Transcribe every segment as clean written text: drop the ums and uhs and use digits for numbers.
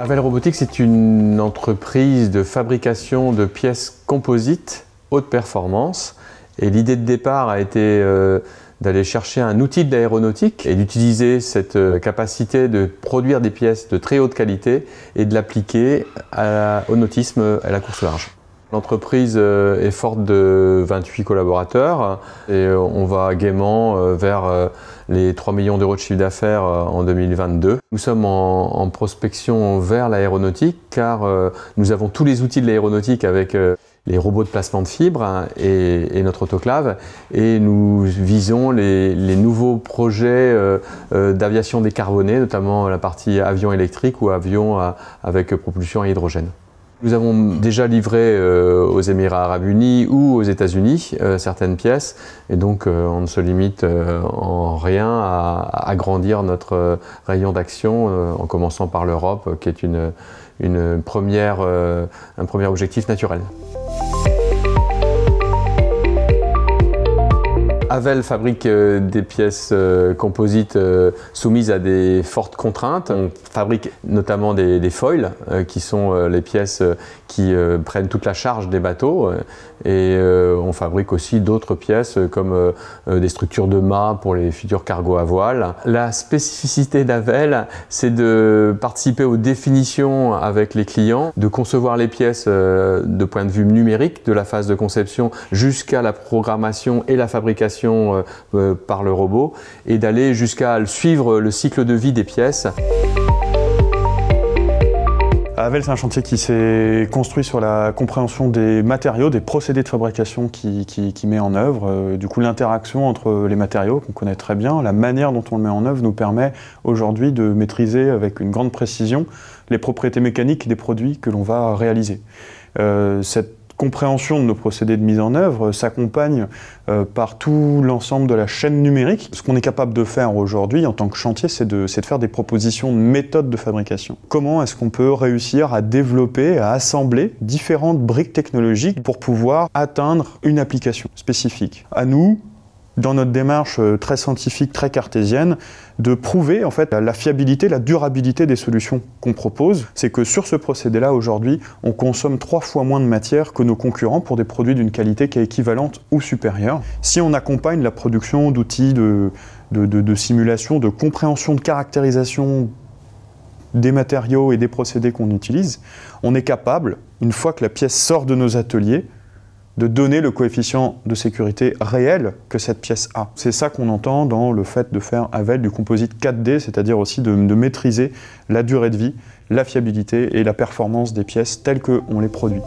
Havel Robotics est une entreprise de fabrication de pièces composites haute performance. Et l'idée de départ a été d'aller chercher un outil de l'aéronautique et d'utiliser cette capacité de produire des pièces de très haute qualité et de l'appliquer au nautisme, à la course large. L'entreprise est forte de 28 collaborateurs et on va gaiement vers les 3 millions d'euros de chiffre d'affaires en 2022. Nous sommes en prospection vers l'aéronautique car nous avons tous les outils de l'aéronautique avec les robots de placement de fibres et notre autoclave, et nous visons les nouveaux projets d'aviation décarbonée, notamment la partie avion électrique ou avion avec propulsion à hydrogène. Nous avons déjà livré aux Émirats Arabes Unis ou aux États-Unis certaines pièces, et donc on ne se limite en rien à agrandir notre rayon d'action en commençant par l'Europe, qui est un premier objectif naturel. Havel fabrique des pièces composites soumises à des fortes contraintes. On fabrique notamment des foils, qui sont les pièces qui prennent toute la charge des bateaux. Et on fabrique aussi d'autres pièces comme des structures de mâts pour les futurs cargos à voile. La spécificité d'Havel, c'est de participer aux définitions avec les clients, de concevoir les pièces de point de vue numérique, de la phase de conception jusqu'à la programmation et la fabrication par le robot, et d'aller jusqu'à suivre le cycle de vie des pièces. Havel, c'est un chantier qui s'est construit sur la compréhension des matériaux, des procédés de fabrication qui met en œuvre. Du coup, l'interaction entre les matériaux, qu'on connaît très bien, la manière dont on le met en œuvre nous permet aujourd'hui de maîtriser avec une grande précision les propriétés mécaniques des produits que l'on va réaliser. Cette compréhension de nos procédés de mise en œuvre s'accompagne par tout l'ensemble de la chaîne numérique. Ce qu'on est capable de faire aujourd'hui en tant que chantier, c'est de faire des propositions de méthodes de fabrication. Comment est-ce qu'on peut réussir à développer, à assembler différentes briques technologiques pour pouvoir atteindre une application spécifique? À nous, dans notre démarche très scientifique, très cartésienne, de prouver en fait la fiabilité, la durabilité des solutions qu'on propose. C'est que sur ce procédé-là, aujourd'hui, on consomme 3 fois moins de matière que nos concurrents pour des produits d'une qualité qui est équivalente ou supérieure. Si on accompagne la production d'outils de simulation, de compréhension, de caractérisation des matériaux et des procédés qu'on utilise, on est capable, une fois que la pièce sort de nos ateliers, de donner le coefficient de sécurité réel que cette pièce a. C'est ça qu'on entend dans le fait de faire Havel du composite 4D, c'est-à-dire aussi de maîtriser la durée de vie, la fiabilité et la performance des pièces telles qu'on les produit.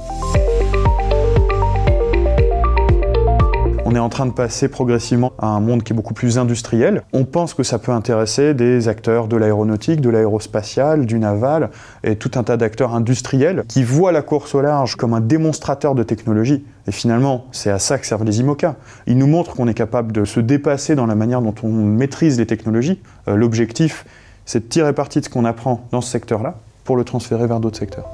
On est en train de passer progressivement à un monde qui est beaucoup plus industriel. On pense que ça peut intéresser des acteurs de l'aéronautique, de l'aérospatial, du naval et tout un tas d'acteurs industriels qui voient la course au large comme un démonstrateur de technologie. Et finalement, c'est à ça que servent les IMOCA. Ils nous montrent qu'on est capable de se dépasser dans la manière dont on maîtrise les technologies. L'objectif, c'est de tirer parti de ce qu'on apprend dans ce secteur-là pour le transférer vers d'autres secteurs.